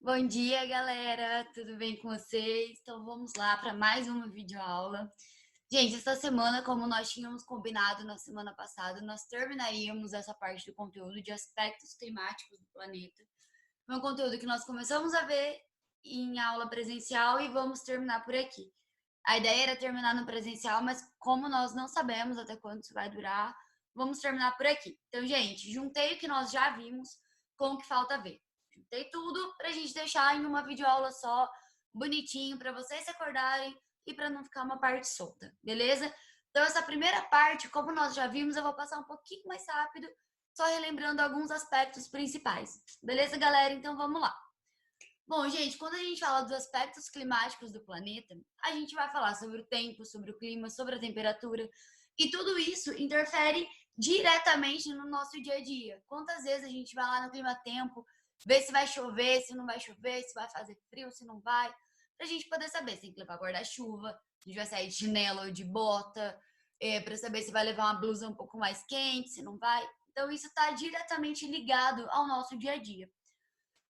Bom dia, galera! Tudo bem com vocês? Então vamos lá para mais uma videoaula. Gente, essa semana, como nós tínhamos combinado na semana passada, nós terminaríamos essa parte do conteúdo de aspectos climáticos do planeta. Foi um conteúdo que nós começamos a ver em aula presencial e vamos terminar por aqui. A ideia era terminar no presencial, mas como nós não sabemos até quando isso vai durar, vamos terminar por aqui. Então, gente, juntei o que nós já vimos com o que falta ver. Juntei tudo pra gente deixar em uma videoaula só, bonitinho, para vocês se acordarem e para não ficar uma parte solta, beleza? Então, essa primeira parte, como nós já vimos, eu vou passar um pouquinho mais rápido, só relembrando alguns aspectos principais. Beleza, galera? Então, vamos lá. Bom, gente, quando a gente fala dos aspectos climáticos do planeta, a gente vai falar sobre o tempo, sobre o clima, sobre a temperatura, e tudo isso interfere diretamente no nosso dia a dia. Quantas vezes a gente vai lá no clima-tempo, ver se vai chover, se não vai chover, se vai fazer frio, se não vai, pra gente poder saber se tem que levar guarda-chuva, se a gente vai sair de chinelo ou de bota, para saber se vai levar uma blusa um pouco mais quente, se não vai. Então, isso está diretamente ligado ao nosso dia a dia.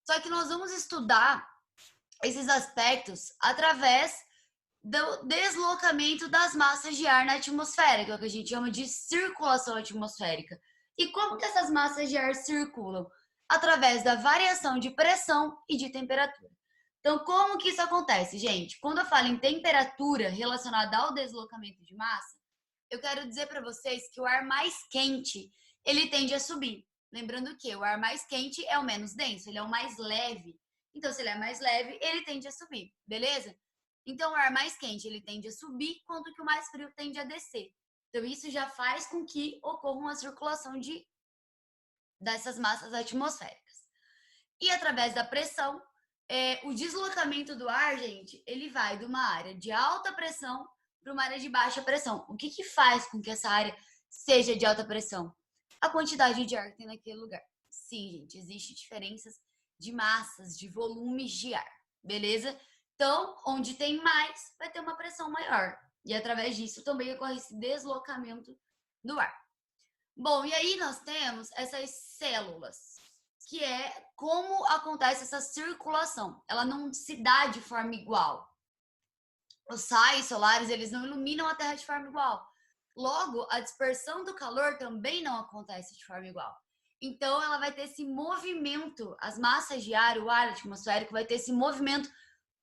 Só que nós vamos estudar esses aspectos através do deslocamento das massas de ar na atmosfera, que é o que a gente chama de circulação atmosférica. E como que essas massas de ar circulam? Através da variação de pressão e de temperatura. Então, como que isso acontece, gente? Quando eu falo em temperatura relacionada ao deslocamento de massa, eu quero dizer para vocês que o ar mais quente, ele tende a subir. Lembrando que o ar mais quente é o menos denso, ele é o mais leve. Então, se ele é mais leve, ele tende a subir, beleza? Então, o ar mais quente, ele tende a subir, enquanto que o mais frio tende a descer. Então, isso já faz com que ocorra uma circulação dessas massas atmosféricas. E através da pressão, o deslocamento do ar, gente, ele vai de uma área de alta pressão para uma área de baixa pressão. O que faz com que essa área seja de alta pressão? A quantidade de ar que tem naquele lugar. Sim, gente, existem diferenças de massas, de volumes de ar, beleza? Então, onde tem mais, vai ter uma pressão maior. E através disso também ocorre esse deslocamento do ar. Bom, e aí nós temos essas células, que é como acontece essa circulação. Ela não se dá de forma igual. Os sais solares, eles não iluminam a Terra de forma igual. Logo, a dispersão do calor também não acontece de forma igual. Então, ela vai ter esse movimento, as massas de ar, o ar atmosférico vai ter esse movimento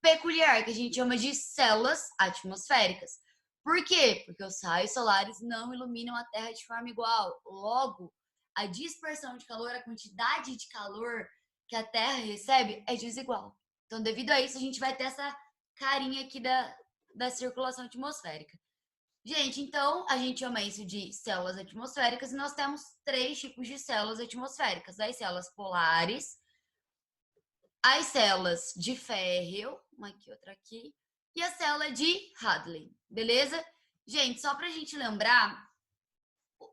peculiar, que a gente chama de células atmosféricas. Por quê? Porque os raios solares não iluminam a Terra de forma igual. Logo, a dispersão de calor, a quantidade de calor que a Terra recebe é desigual. Então, devido a isso, a gente vai ter essa carinha aqui da circulação atmosférica. Gente, então a gente chama isso de células atmosféricas e nós temos 3 tipos de células atmosféricas: as células polares, as células de Ferrier, uma aqui, outra aqui, e a célula de Hadley, beleza? Gente, só pra gente lembrar,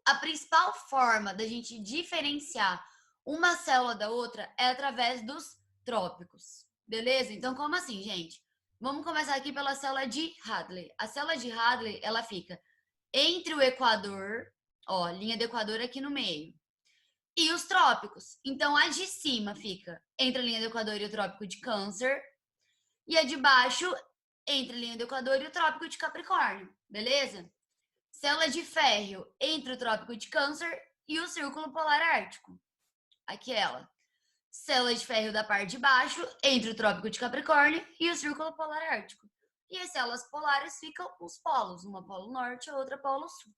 a principal forma da gente diferenciar uma célula da outra é através dos trópicos, beleza? Então, como assim, gente? Vamos começar aqui pela célula de Hadley. A célula de Hadley, ela fica entre o Equador, ó, linha do Equador aqui no meio, e os trópicos. Então, a de cima fica entre a linha do Equador e o Trópico de Câncer, e a de baixo entre a linha do Equador e o Trópico de Capricórnio, beleza? Célula de Ferro entre o Trópico de Câncer e o Círculo Polar Ártico. Aqui ela. Célula de ferro da parte de baixo entre o Trópico de Capricórnio e o Círculo Polar Ártico. E as células polares ficam os polos, uma polo norte e a outra polo sul.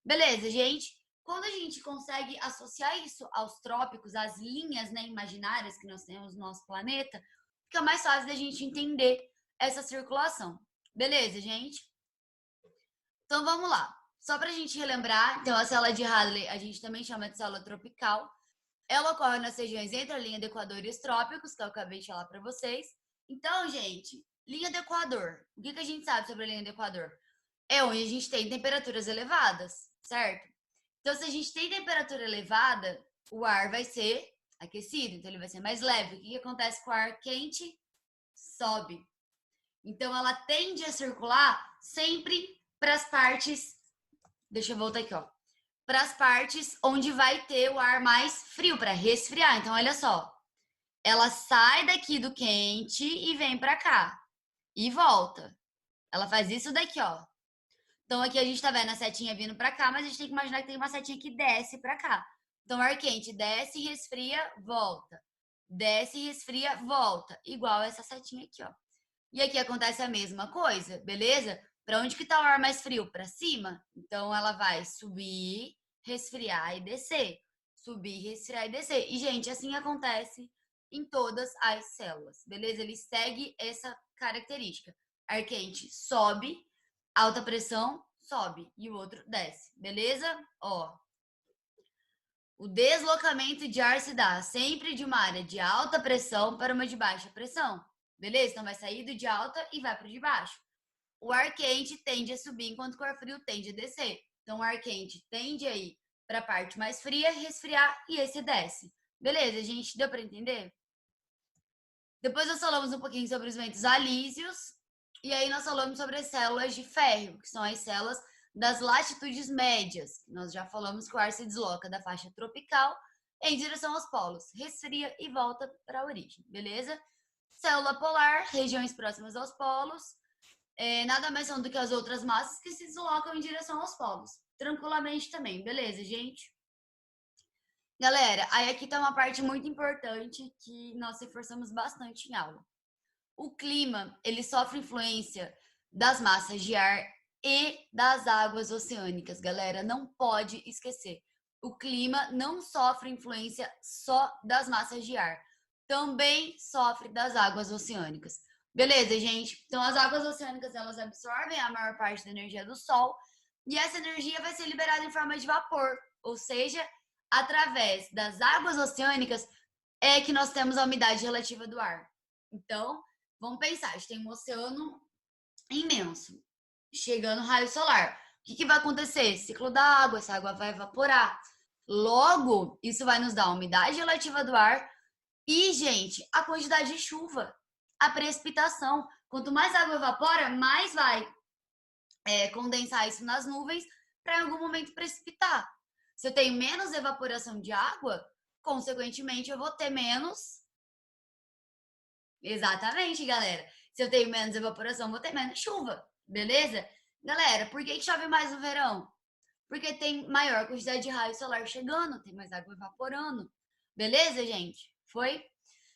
Beleza, gente? Quando a gente consegue associar isso aos trópicos, às linhas, né, imaginárias que nós temos no nosso planeta, fica mais fácil da gente entender essa circulação. Beleza, gente? Então vamos lá. Só para a gente relembrar, então a célula de Hadley a gente também chama de célula tropical. Ela ocorre nas regiões entre a linha do Equador e os trópicos, que eu acabei de falar para vocês. Então, gente, linha do Equador. O que a gente sabe sobre a linha do Equador? É onde a gente tem temperaturas elevadas, certo? Então, se a gente tem temperatura elevada, o ar vai ser aquecido, então ele vai ser mais leve. O que acontece com o ar quente? Sobe. Então, ela tende a circular sempre para as partes... Deixa eu voltar aqui, ó. Para as partes onde vai ter o ar mais frio, para resfriar. Então, olha só. ela sai daqui do quente e vem para cá. E volta. Ela faz isso daqui, ó. Então aqui a gente tá vendo a setinha vindo para cá, mas a gente tem que imaginar que tem uma setinha que desce para cá. Então ar quente desce, resfria, volta. Desce, resfria, volta. Igual essa setinha aqui, ó. E aqui acontece a mesma coisa, beleza? Para onde que tá o ar mais frio? Para cima. Então ela vai subir, resfriar e descer. Subir, resfriar e descer. E, gente, assim acontece em todas as células, beleza? Ele segue essa característica. Ar quente sobe, alta pressão sobe e o outro desce, beleza? Ó, o deslocamento de ar se dá sempre de uma área de alta pressão para uma de baixa pressão, beleza? Então vai sair do de alta e vai para o de baixo. O ar quente tende a subir, enquanto que o ar frio tende a descer. Então o ar quente tende a ir para a parte mais fria, resfriar e esse desce. Beleza, gente? Deu para entender? Depois nós falamos um pouquinho sobre os ventos alísios e aí nós falamos sobre as células de ferro, que são as células das latitudes médias. Nós já falamos que o ar se desloca da faixa tropical em direção aos polos, resfria e volta para a origem, beleza? Célula polar, regiões próximas aos polos, nada mais são do que as outras massas que se deslocam em direção aos polos, tranquilamente também, beleza, gente? Galera, aí aqui tá uma parte muito importante que nós reforçamos bastante em aula. O clima, ele sofre influência das massas de ar e das águas oceânicas, galera, não pode esquecer. O clima não sofre influência só das massas de ar, também sofre das águas oceânicas. Beleza, gente? Então, as águas oceânicas, elas absorvem a maior parte da energia do Sol e essa energia vai ser liberada em forma de vapor, ou seja, através das águas oceânicas é que nós temos a umidade relativa do ar. Então, vamos pensar, a gente tem um oceano imenso, chegando raio solar. O que vai acontecer? Ciclo da água, essa água vai evaporar. Logo, isso vai nos dar a umidade relativa do ar e, gente, a quantidade de chuva, a precipitação. Quanto mais água evapora, mais vai condensar isso nas nuvens para em algum momento precipitar. Se eu tenho menos evaporação de água, consequentemente eu vou ter menos. Exatamente, galera. Se eu tenho menos evaporação, vou ter menos chuva, beleza? Galera, por que chove mais no verão? Porque tem maior quantidade de raio solar chegando, tem mais água evaporando. Beleza, gente? Foi?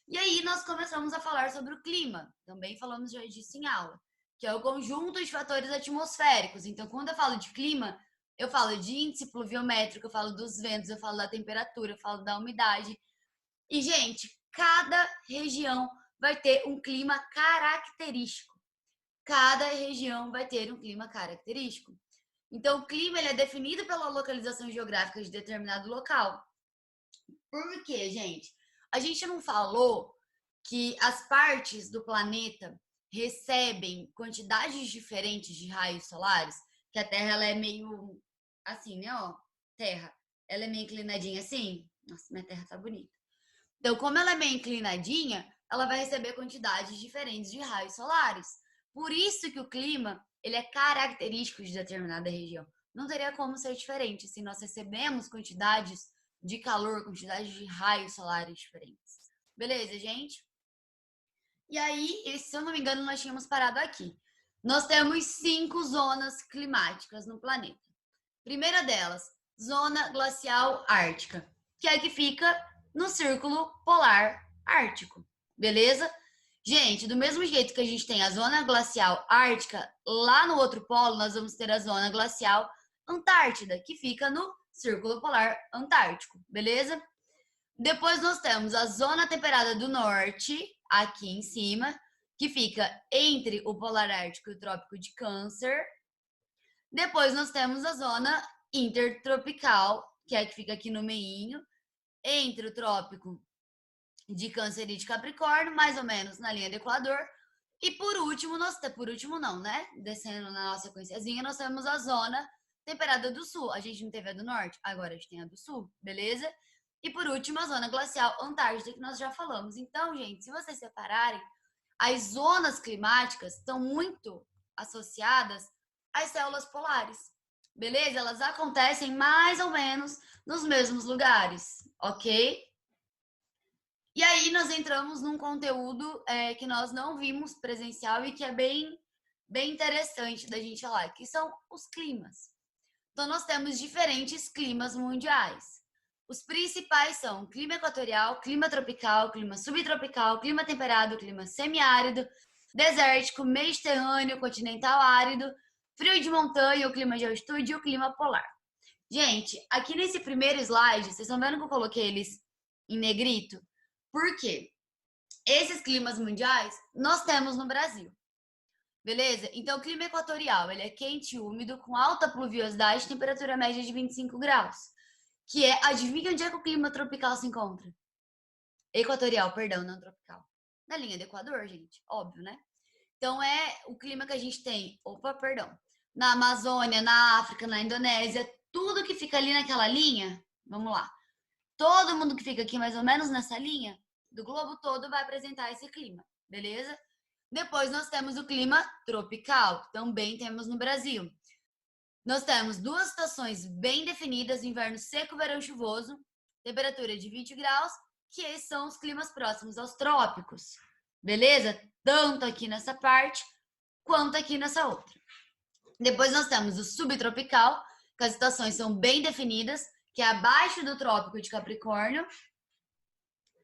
E aí nós começamos a falar sobre o clima. Também falamos já disso em aula, que é o conjunto de fatores atmosféricos. Então, quando eu falo de clima, eu falo de índice pluviométrico, eu falo dos ventos, eu falo da temperatura, eu falo da umidade. E, gente, cada região vai ter um clima característico. Cada região vai ter um clima característico. Então, o clima ele é definido pela localização geográfica de determinado local. Por quê, gente? A gente não falou que as partes do planeta recebem quantidades diferentes de raios solares, que a Terra ela é meio assim, né, ó, Terra, ela é meio inclinadinha assim. Nossa, minha Terra tá bonita. Então, como ela é meio inclinadinha, ela vai receber quantidades diferentes de raios solares. Por isso que o clima, ele é característico de determinada região. Não teria como ser diferente se nós recebemos quantidades de calor, quantidades de raios solares diferentes. Beleza, gente? E aí, se eu não me engano, nós tínhamos parado aqui. Nós temos 5 zonas climáticas no planeta. Primeira delas, zona glacial ártica, que é a que fica no círculo polar ártico, beleza? Gente, do mesmo jeito que a gente tem a zona glacial ártica, lá no outro polo nós vamos ter a zona glacial antártida, que fica no círculo polar antártico, beleza? Depois nós temos a zona temperada do norte, aqui em cima, que fica entre o polar ártico e o trópico de Câncer. Depois nós temos a zona intertropical, que é a que fica aqui no meinho, entre o trópico de Câncer e de Capricórnio, mais ou menos na linha do Equador. E por último, por último não, né? Descendo na nossa sequenciazinha, nós temos a zona temperada do sul. A gente não teve a do norte, agora a gente tem a do sul, beleza? E por último, a zona glacial antártida, que nós já falamos. Então, gente, se vocês separarem, as zonas climáticas estão muito associadas às células polares, beleza? Elas acontecem mais ou menos nos mesmos lugares, ok? E aí nós entramos num conteúdo que nós não vimos presencial e que é bem interessante da gente falar, que são os climas. Então nós temos diferentes climas mundiais. Os principais são clima equatorial, clima tropical, clima subtropical, clima temperado, clima semiárido, desértico, mediterrâneo, continental árido, frio de montanha, o clima de altitude e o clima polar. Gente, aqui nesse primeiro slide, vocês estão vendo que eu coloquei eles em negrito? Por quê? Esses climas mundiais nós temos no Brasil. Beleza? Então, o clima equatorial, ele é quente e úmido, com alta pluviosidade e temperatura média de 25 graus. Que é, adivinha onde é que o clima tropical se encontra? Equatorial, perdão, não tropical. Na linha do Equador, gente, óbvio, né? Então, é o clima que a gente tem, na Amazônia, na África, na Indonésia, tudo que fica ali naquela linha, vamos lá. Todo mundo que fica aqui mais ou menos nessa linha, do globo todo, vai apresentar esse clima, beleza? Depois nós temos o clima tropical, que também temos no Brasil. Nós temos duas estações bem definidas, inverno seco e verão chuvoso, temperatura de 20 graus, que são os climas próximos aos trópicos, beleza? Tanto aqui nessa parte, quanto aqui nessa outra. Depois nós temos o subtropical, que as estações são bem definidas, que é abaixo do trópico de Capricórnio.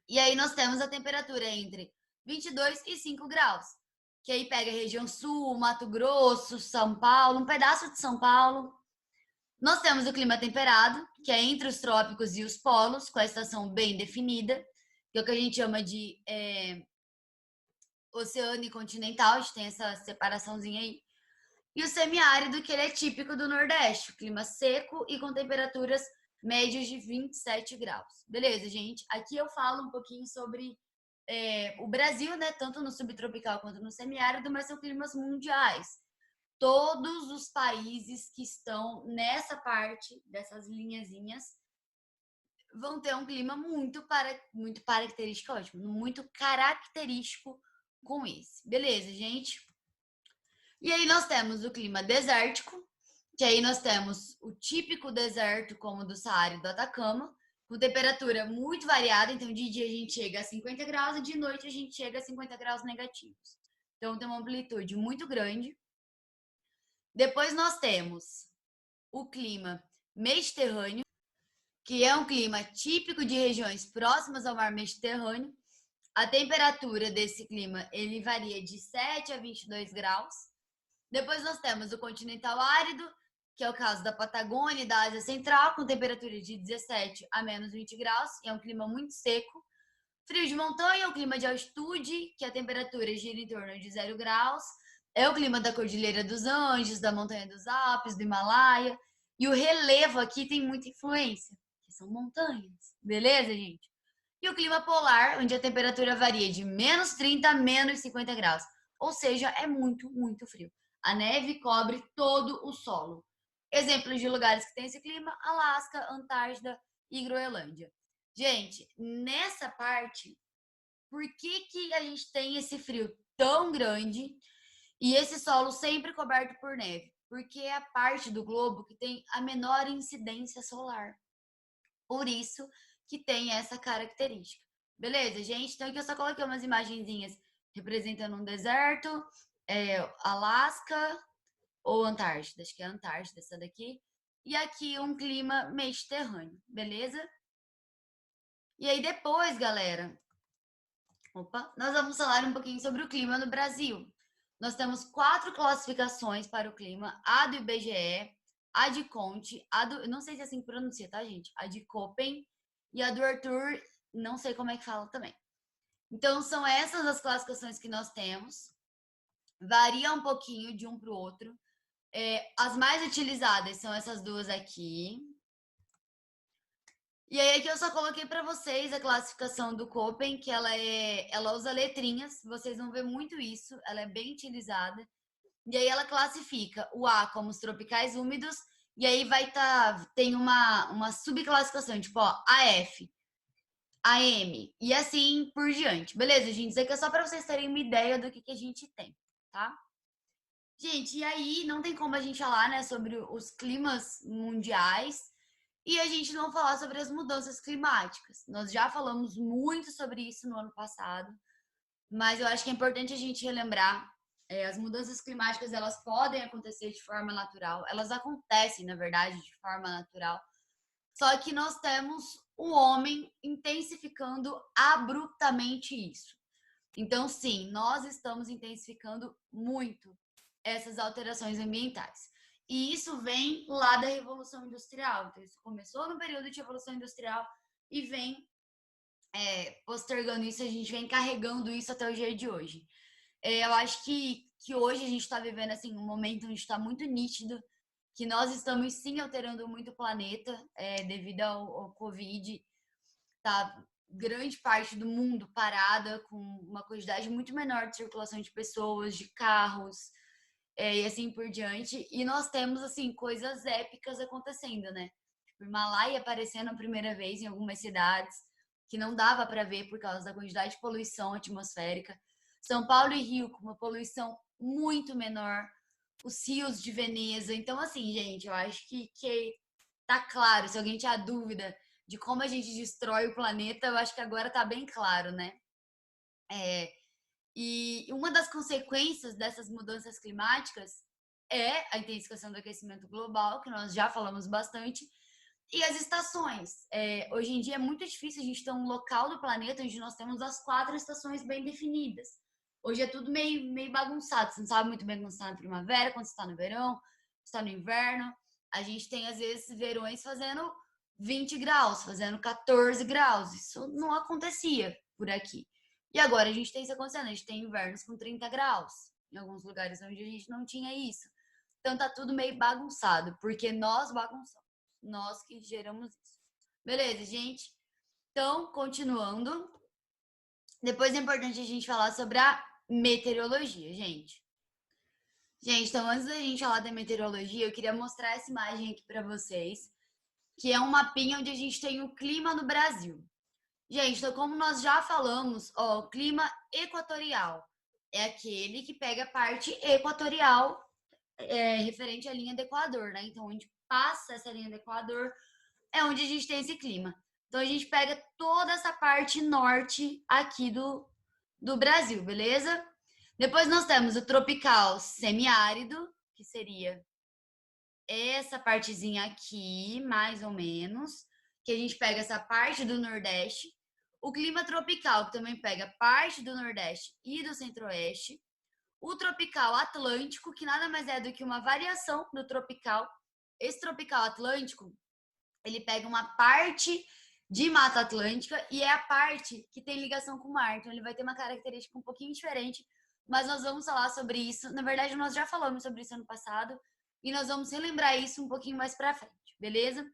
E aí nós temos a temperatura entre 22 e 5 graus, que aí pega a região sul, Mato Grosso, São Paulo, um pedaço de São Paulo. Nós temos o clima temperado, que é entre os trópicos e os polos, com a estação bem definida, que é o que a gente chama de oceano e continental, a gente tem essa separaçãozinha aí. E o semiárido, que ele é típico do Nordeste, clima seco e com temperaturas médias de 27 graus. Beleza, gente? Aqui eu falo um pouquinho sobre o Brasil, né? Tanto no subtropical quanto no semiárido, mas são climas mundiais. Todos os países que estão nessa parte dessas linhazinhas vão ter um clima muito característico, ótimo, muito característico com esse. Beleza, gente? E aí nós temos o clima desértico, que aí nós temos o típico deserto como do Saara e do Atacama, com temperatura muito variada, então de dia a gente chega a 50 graus e de noite a gente chega a 50 graus negativos. Então tem uma amplitude muito grande. Depois nós temos o clima mediterrâneo, que é um clima típico de regiões próximas ao mar Mediterrâneo. A temperatura desse clima ele varia de 7 a 22 graus. Depois nós temos o continental árido, que é o caso da Patagônia e da Ásia Central, com temperatura de 17 a menos 20 graus, e é um clima muito seco. Frio de montanha, o clima de altitude, que a temperatura gira em torno de 0 graus. É o clima da Cordilheira dos Andes, da Montanha dos Alpes, do Himalaia. E o relevo aqui tem muita influência, que são montanhas. Beleza, gente? E o clima polar, onde a temperatura varia de menos 30 a menos 50 graus. Ou seja, é muito, muito frio. A neve cobre todo o solo. Exemplos de lugares que tem esse clima: Alasca, Antártida e Groenlândia. Gente, nessa parte, por que a gente tem esse frio tão grande e esse solo sempre coberto por neve? Porque é a parte do globo que tem a menor incidência solar. Por isso que tem essa característica. Beleza, gente? Então aqui eu só coloquei umas imagenzinhas representando um deserto, Alasca ou Antártida, acho que é Antártida essa daqui. E aqui um clima mediterrâneo, beleza? E aí depois, galera, nós vamos falar um pouquinho sobre o clima no Brasil. Nós temos 4 classificações para o clima: a do IBGE, a de Conte, não sei se é assim que pronuncia, tá, gente? A de Köppen e a do Arthur, não sei como é que fala também. Então, são essas as classificações que nós temos. Varia um pouquinho de um para o outro. As mais utilizadas são essas duas aqui. E aí aqui eu só coloquei para vocês a classificação do Köppen, que ela usa letrinhas, vocês vão ver muito isso, ela é bem utilizada. E aí ela classifica o A como os tropicais úmidos, e aí tem uma subclassificação, tipo, ó, AF, AM, e assim por diante. Beleza, gente? Isso aqui é só para vocês terem uma ideia do que a gente tem, tá? Gente, e aí não tem como a gente falar, né, sobre os climas mundiais e a gente não falar sobre as mudanças climáticas. Nós já falamos muito sobre isso no ano passado, mas eu acho que é importante a gente relembrar. As mudanças climáticas, elas podem acontecer de forma natural, elas acontecem, na verdade, de forma natural, só que nós temos o homem intensificando abruptamente isso. Então, sim, nós estamos intensificando muito essas alterações ambientais. E isso vem lá da Revolução Industrial. Então, isso começou no período de Revolução Industrial e vem postergando isso, a gente vem carregando isso até o dia de hoje. Eu acho que hoje a gente está vivendo assim, um momento onde está muito nítido que nós estamos sim alterando muito o planeta devido ao Covid. Tá grande parte do mundo parada, com uma quantidade muito menor de circulação de pessoas, de carros, e assim por diante. E nós temos, assim, coisas épicas acontecendo, né? Tipo, Himalaia aparecendo a primeira vez em algumas cidades, que não dava para ver por causa da quantidade de poluição atmosférica. São Paulo e Rio, com uma poluição muito menor. Os rios de Veneza. Então, assim, gente, eu acho que tá claro. Se alguém tinha dúvida de como a gente destrói o planeta, eu acho que agora tá bem claro, né? É, e uma das consequências dessas mudanças climáticas é a intensificação do aquecimento global, que nós já falamos bastante, e as estações. Hoje em dia é muito difícil a gente ter um local do planeta onde nós temos as 4 estações bem definidas. Hoje é tudo meio bagunçado, você não sabe muito bem quando você está na primavera, quando você está no verão, está no inverno. A gente tem, às vezes, verões fazendo 20 graus, fazendo 14 graus. Isso não acontecia por aqui. E agora a gente tem isso acontecendo, a gente tem invernos com 30 graus, em alguns lugares onde a gente não tinha isso. Então tá tudo meio bagunçado, porque nós bagunçamos, nós que geramos isso. Beleza, gente? Então, continuando. Depois é importante a gente falar sobre a meteorologia, gente. Gente, então antes da gente falar da meteorologia, eu queria mostrar essa imagem aqui para vocês, que é um mapinha onde a gente tem o clima no Brasil. Gente, então como nós já falamos, ó, o clima equatorial é aquele que pega a parte equatorial referente à linha do Equador, né? Então, onde passa essa linha do Equador é onde a gente tem esse clima. Então, a gente pega toda essa parte norte aqui do Brasil, beleza? Depois nós temos o tropical semiárido, que seria essa partezinha aqui, mais ou menos, que a gente pega essa parte do Nordeste. O clima tropical, que também pega parte do Nordeste e do Centro-Oeste. O tropical atlântico, que nada mais é do que uma variação do tropical. Esse tropical atlântico, ele pega uma parte de Mata Atlântica e é a parte que tem ligação com o mar. Então, ele vai ter uma característica um pouquinho diferente, mas nós vamos falar sobre isso. Na verdade, nós já falamos sobre isso ano passado e nós vamos relembrar isso um pouquinho mais para frente, beleza?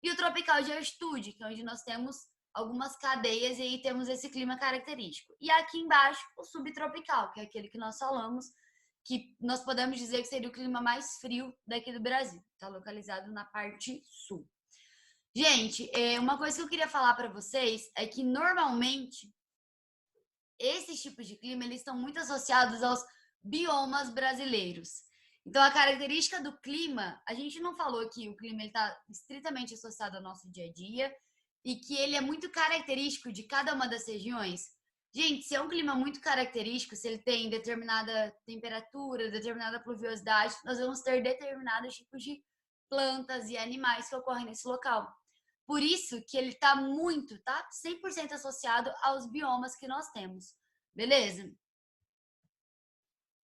E o tropical de altitude, que é onde nós temos algumas cadeias e aí temos esse clima característico. E aqui embaixo, o subtropical, que é aquele que nós falamos, que nós podemos dizer que seria o clima mais frio daqui do Brasil. Está localizado na parte sul. Gente, uma coisa que eu queria falar para vocês é que normalmente esses tipos de clima eles estão muito associados aos biomas brasileiros. Então, a característica do clima, a gente não falou que o clima está estritamente associado ao nosso dia a dia e que ele é muito característico de cada uma das regiões. Gente, se é um clima muito característico, se ele tem determinada temperatura, determinada pluviosidade, nós vamos ter determinados tipos de plantas e animais que ocorrem nesse local. Por isso que ele está muito, tá? 100% associado aos biomas que nós temos. Beleza?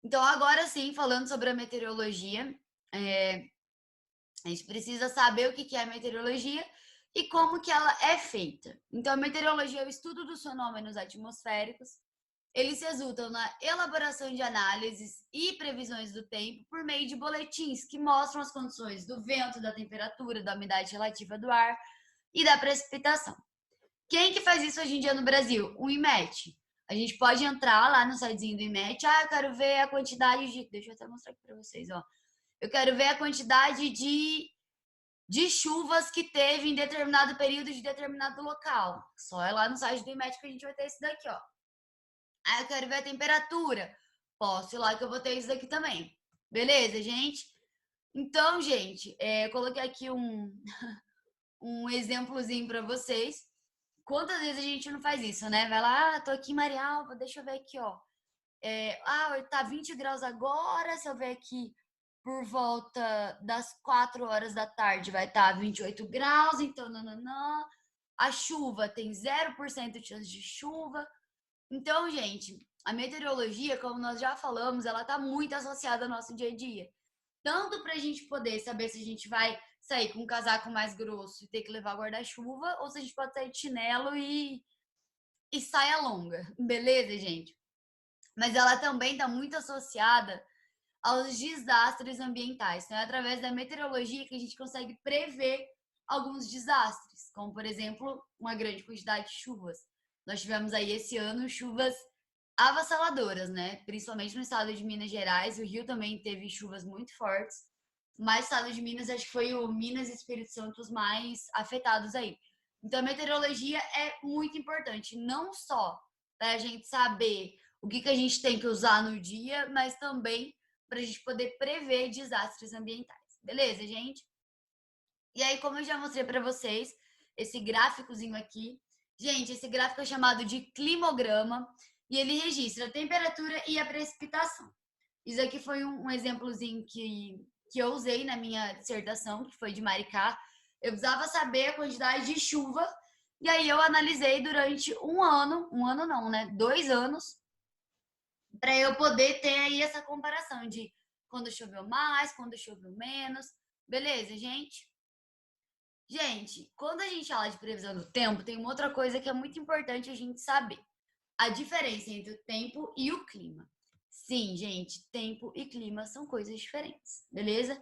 Então, agora sim, falando sobre a meteorologia, a gente precisa saber o que é a meteorologia e como que ela é feita. Então, a meteorologia é o estudo dos fenômenos atmosféricos. Eles resultam na elaboração de análises e previsões do tempo por meio de boletins que mostram as condições do vento, da temperatura, da umidade relativa do ar e da precipitação. Quem que faz isso hoje em dia no Brasil? O IMET. A gente pode entrar lá no sitezinho do IMET. Ah, eu quero ver a quantidade de... Deixa eu até mostrar aqui para vocês, ó. Eu quero ver a quantidade de chuvas que teve em determinado período de determinado local. Só é lá no site do IMET que a gente vai ter isso daqui, ó. Ah, eu quero ver a temperatura. Posso ir lá que eu vou ter isso daqui também. Beleza, gente? Então, gente, eu coloquei aqui um exemplozinho para vocês. Quantas vezes a gente não faz isso, né? Vai lá, tô aqui em Marialva, deixa eu ver aqui, ó. Tá 20 graus agora, se eu ver aqui por volta das 4 horas da tarde vai estar 28 graus, então nananã. A chuva tem 0% de chance de chuva. Então, gente, a meteorologia, como nós já falamos, ela está muito associada ao nosso dia a dia. Tanto para a gente poder saber se a gente vai sair com um casaco mais grosso e ter que levar guarda-chuva, ou se a gente pode sair de chinelo e saia longa, beleza, gente? Mas ela também está muito associada aos desastres ambientais. Então, é através da meteorologia que a gente consegue prever alguns desastres, como, por exemplo, uma grande quantidade de chuvas. Nós tivemos aí esse ano chuvas avassaladoras, né? Principalmente no estado de Minas Gerais. O Rio também teve chuvas muito fortes, mas o estado de Minas, acho que foi o Minas e Espírito Santo os mais afetados aí. Então, a meteorologia é muito importante, não só para a gente saber o que a gente tem que usar no dia, mas também para a gente poder prever desastres ambientais. Beleza, gente? E aí, como eu já mostrei para vocês, esse gráficozinho aqui, gente, esse gráfico é chamado de climograma e ele registra a temperatura e a precipitação. Isso aqui foi um exemplozinho que eu usei na minha dissertação, que foi de Maricá. Eu precisava saber a quantidade de chuva, e aí eu analisei durante um ano não, né? 2 anos, para eu poder ter aí essa comparação de quando choveu mais, quando choveu menos. Beleza, gente? Gente, quando a gente fala de previsão do tempo, tem uma outra coisa que é muito importante a gente saber. A diferença entre o tempo e o clima. Sim, gente, tempo e clima são coisas diferentes, beleza?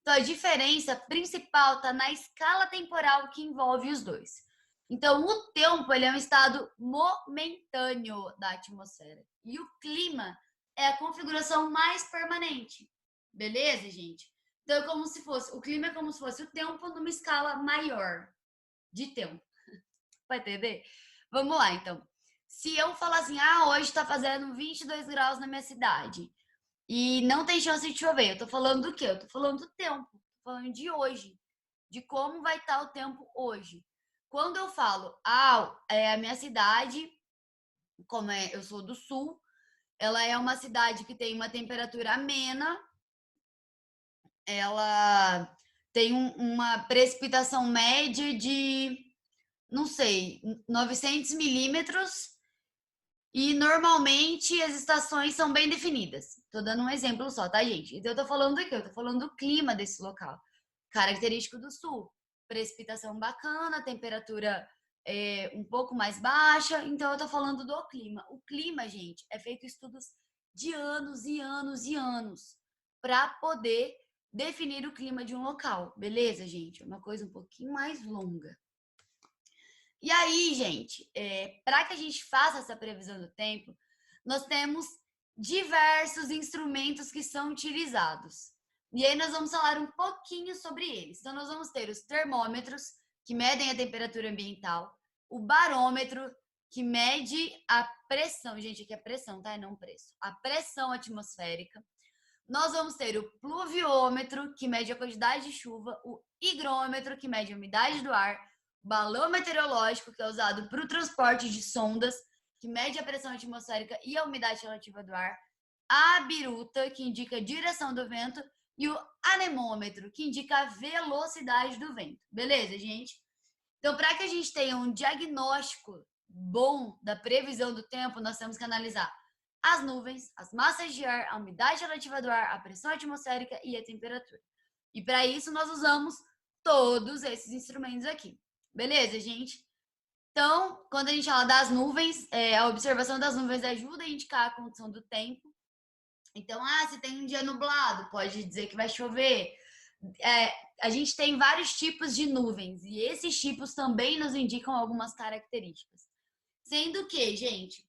Então, a diferença principal está na escala temporal que envolve os dois. Então, o tempo ele é um estado momentâneo da atmosfera. E o clima é a configuração mais permanente. Beleza, gente? Então, é como se fosse, o clima é como se fosse o tempo numa escala maior de tempo. Vai entender? Vamos lá, então. Se eu falar assim, hoje está fazendo 22 graus na minha cidade e não tem chance de chover, eu tô falando do quê? Eu tô falando do tempo, tô falando de hoje, de como vai estar o tempo hoje. Quando eu falo, a minha cidade, eu sou do sul, ela é uma cidade que tem uma temperatura amena, ela tem uma precipitação média de, não sei, 900 milímetros. E normalmente as estações são bem definidas. Tô dando um exemplo só, tá, gente? Então eu tô falando do quê? Eu tô falando do clima desse local. Característico do sul. Precipitação bacana, temperatura um pouco mais baixa. Então eu tô falando do clima. O clima, gente, é feito estudos de anos e anos e anos para poder definir o clima de um local. Beleza, gente? É uma coisa um pouquinho mais longa. E aí, gente, para que a gente faça essa previsão do tempo, nós temos diversos instrumentos que são utilizados. E aí nós vamos falar um pouquinho sobre eles. Então, nós vamos ter os termômetros, que medem a temperatura ambiental, o barômetro, que mede a pressão, gente, aqui é pressão, tá? E não preço. A pressão atmosférica. Nós vamos ter o pluviômetro, que mede a quantidade de chuva, o higrômetro, que mede a umidade do ar, balão meteorológico, que é usado para o transporte de sondas, que mede a pressão atmosférica e a umidade relativa do ar, a biruta, que indica a direção do vento, e o anemômetro, que indica a velocidade do vento. Beleza, gente? Então, para que a gente tenha um diagnóstico bom da previsão do tempo, nós temos que analisar as nuvens, as massas de ar, a umidade relativa do ar, a pressão atmosférica e a temperatura. E para isso nós usamos todos esses instrumentos aqui. Beleza, gente? Então, quando a gente fala das nuvens, a observação das nuvens ajuda a indicar a condição do tempo. Então, se tem um dia nublado, pode dizer que vai chover. A gente tem vários tipos de nuvens e esses tipos também nos indicam algumas características. Sendo que, gente,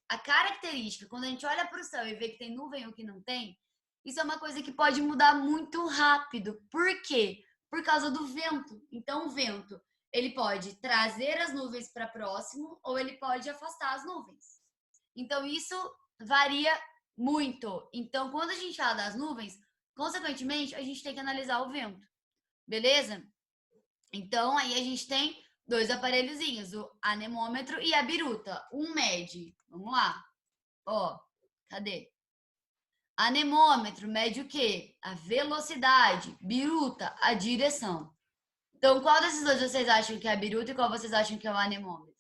a característica, quando a gente olha para o céu e vê que tem nuvem ou que não tem, isso é uma coisa que pode mudar muito rápido. Por quê? Por causa do vento. Então, o vento, ele pode trazer as nuvens para próximo ou ele pode afastar as nuvens. Então, isso varia muito. Então, quando a gente fala das nuvens, consequentemente, a gente tem que analisar o vento. Beleza? Então, aí a gente tem dois aparelhozinhos, o anemômetro e a biruta. Um mede, vamos lá, ó, cadê? Anemômetro mede o quê? A velocidade, biruta, a direção. Então, qual desses dois vocês acham que é a biruta e qual vocês acham que é o anemômetro?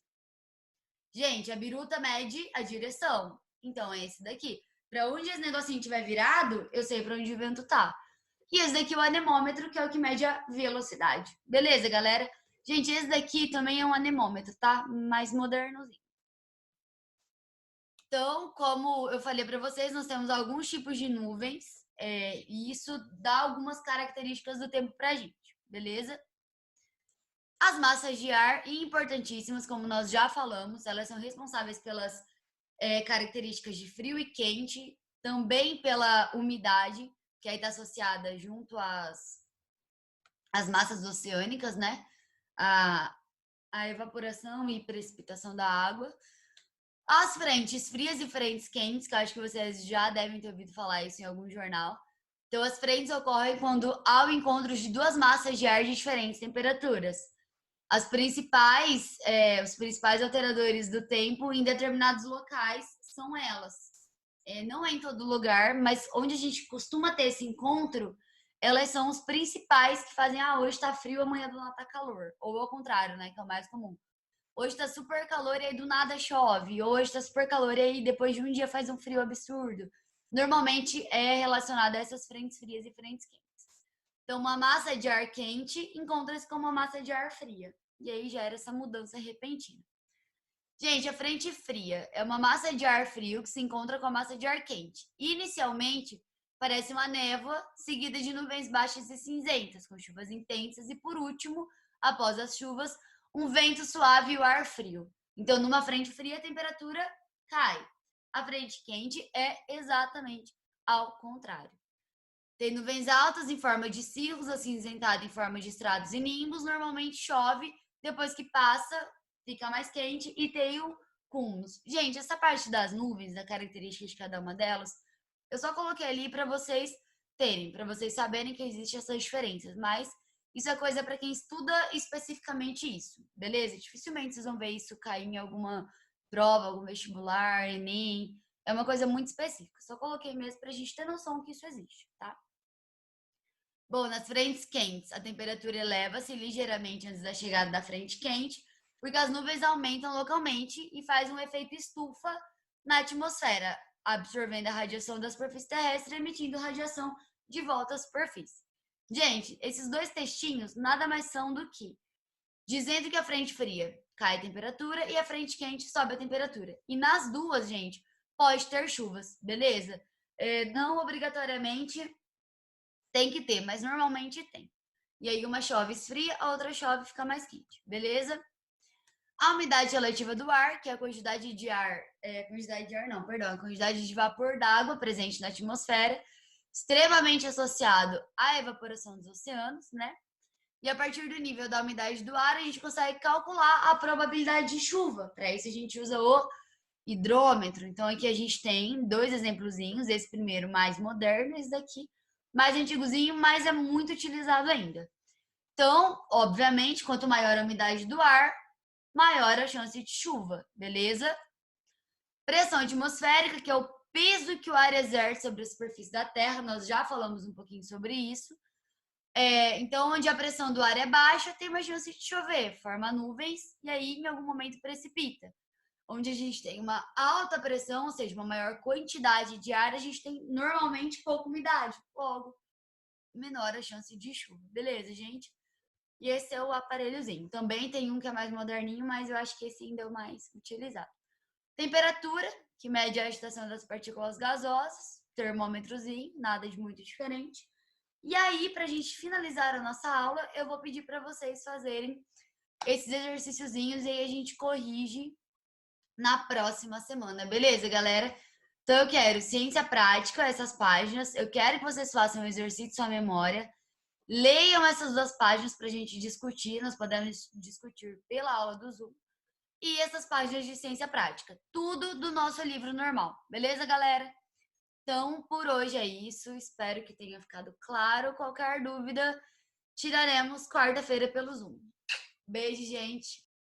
Gente, a biruta mede a direção. Então, é esse daqui. Para onde esse negocinho estiver virado, eu sei para onde o vento tá. E esse daqui é o anemômetro, que é o que mede a velocidade. Beleza, galera? Gente, esse daqui também é um anemômetro, tá? Mais modernozinho. Então, como eu falei para vocês, nós temos alguns tipos de nuvens, e isso dá algumas características do tempo para a gente, beleza? As massas de ar, importantíssimas, como nós já falamos, elas são responsáveis pelas características de frio e quente, também pela umidade, que aí está associada junto às massas oceânicas, né? A, a evaporação e precipitação da água. As frentes frias e frentes quentes, que eu acho que vocês já devem ter ouvido falar isso em algum jornal. Então, as frentes ocorrem quando há o encontro de duas massas de ar de diferentes temperaturas. Os principais alteradores do tempo em determinados locais são elas. Não é em todo lugar, mas onde a gente costuma ter esse encontro, elas são os principais que fazem, hoje tá frio, amanhã do nada tá calor. Ou ao contrário, né, que é o mais comum. Hoje tá super calor e aí do nada chove. Hoje tá super calor e aí depois de um dia faz um frio absurdo. Normalmente é relacionado a essas frentes frias e frentes quentes. Então, uma massa de ar quente encontra-se com uma massa de ar fria. E aí gera essa mudança repentina. Gente, a frente fria é uma massa de ar frio que se encontra com a massa de ar quente. Inicialmente, parece uma névoa, seguida de nuvens baixas e cinzentas, com chuvas intensas, e por último, após as chuvas, um vento suave e o ar frio. Então, numa frente fria, a temperatura cai. A frente quente é exatamente ao contrário. Tem nuvens altas em forma de círculos, acinzentado em forma de estrados e nimbos. Normalmente chove, depois que passa, fica mais quente e tem o cúmulos. Gente, essa parte das nuvens, da característica de cada uma delas, eu só coloquei ali para vocês terem, para vocês saberem que existem essas diferenças, mas isso é coisa para quem estuda especificamente isso, beleza? Dificilmente vocês vão ver isso cair em alguma prova, algum vestibular, Enem. É uma coisa muito específica. Só coloquei mesmo para a gente ter noção que isso existe, tá? Bom, nas frentes quentes, a temperatura eleva-se ligeiramente antes da chegada da frente quente, porque as nuvens aumentam localmente e faz um efeito estufa na atmosfera, absorvendo a radiação da superfície terrestre e emitindo radiação de volta à superfície. Gente, esses dois textinhos nada mais são do que dizendo que a frente fria cai a temperatura e a frente quente sobe a temperatura. E nas duas, gente, pode ter chuvas, beleza? Não obrigatoriamente tem que ter, mas normalmente tem. E aí uma chove esfria, a outra chove e fica mais quente, beleza? A umidade relativa do ar, que é a quantidade de ar, a quantidade de vapor d'água presente na atmosfera, extremamente associado à evaporação dos oceanos, né? E a partir do nível da umidade do ar, a gente consegue calcular a probabilidade de chuva. Para isso, a gente usa o hidrômetro. Então, aqui a gente tem dois exemplozinhos. Esse primeiro mais moderno, esse daqui mais antigozinho, mas é muito utilizado ainda. Então, obviamente, quanto maior a umidade do ar, maior a chance de chuva, beleza? Pressão atmosférica, que é o peso que o ar exerce sobre a superfície da Terra, nós já falamos um pouquinho sobre isso. Então, onde a pressão do ar é baixa, tem uma chance de chover, forma nuvens e aí em algum momento precipita. Onde a gente tem uma alta pressão, ou seja, uma maior quantidade de ar, a gente tem normalmente pouca umidade, logo menor a chance de chuva. Beleza, gente? E esse é o aparelhozinho. Também tem um que é mais moderninho, mas eu acho que esse ainda é o mais utilizado. Temperatura, que mede a agitação das partículas gasosas, termômetrozinho, nada de muito diferente. E aí, para a gente finalizar a nossa aula, eu vou pedir para vocês fazerem esses exercíciozinhos e aí a gente corrige na próxima semana, beleza, galera? Então eu quero ciência prática, essas páginas. Eu quero que vocês façam um exercício sua memória. Leiam essas duas páginas para a gente discutir. Nós podemos discutir pela aula do Zoom. E essas páginas de ciência prática. Tudo do nosso livro normal. Beleza, galera? Então, por hoje é isso. Espero que tenha ficado claro. Qualquer dúvida, tiraremos quarta-feira pelo Zoom. Beijo, gente.